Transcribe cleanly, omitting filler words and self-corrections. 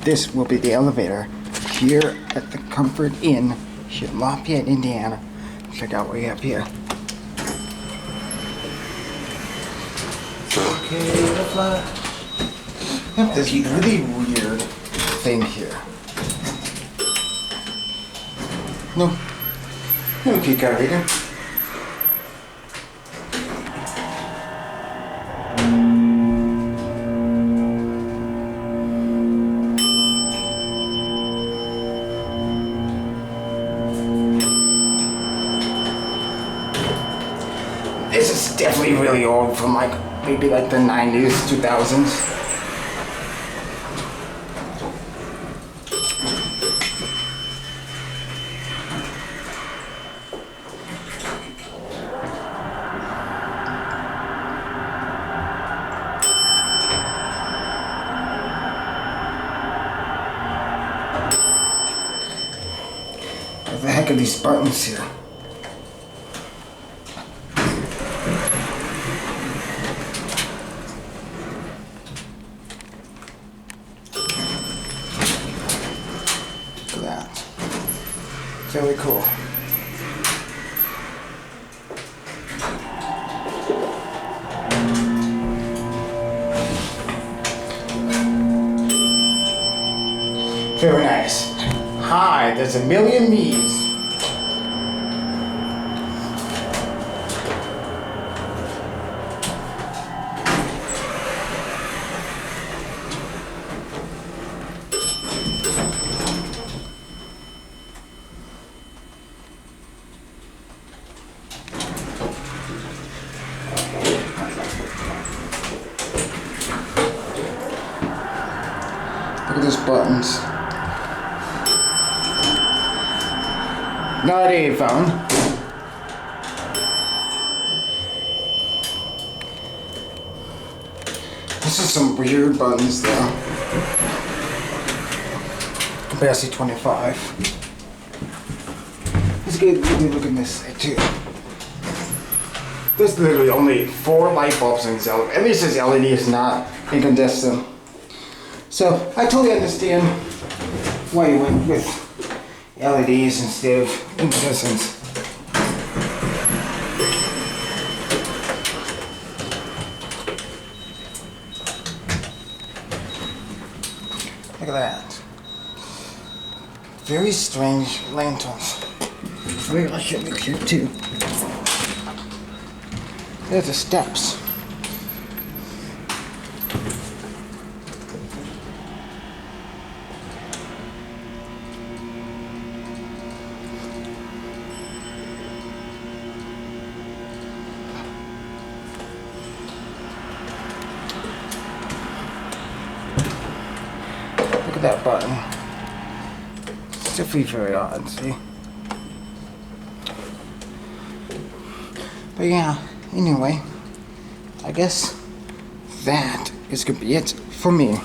this will be the elevator here at the Comfort Inn here in Lafayette, Indiana. Check out what we have here. Okay, the fly. We have this really weird thing here. No key card reader. This is definitely really old, from like maybe like the 90s, 2000s. What the heck are these buttons here? That. Very cool. Very nice. Hi, there's a million me's. Look at those buttons. Not a phone. This is some weird buttons though. Capacity 25. Let's get a look at this side too. There's literally only 4 light bulbs in this LED. At least this LED is not incandescent. So I totally understand why you went with LEDs instead of incandescents. Look at that. Very strange lanterns. Maybe I should look here too. There's the steps. Look at that button. It's definitely very odd, see? But yeah, anyway, I guess that is gonna be it for me.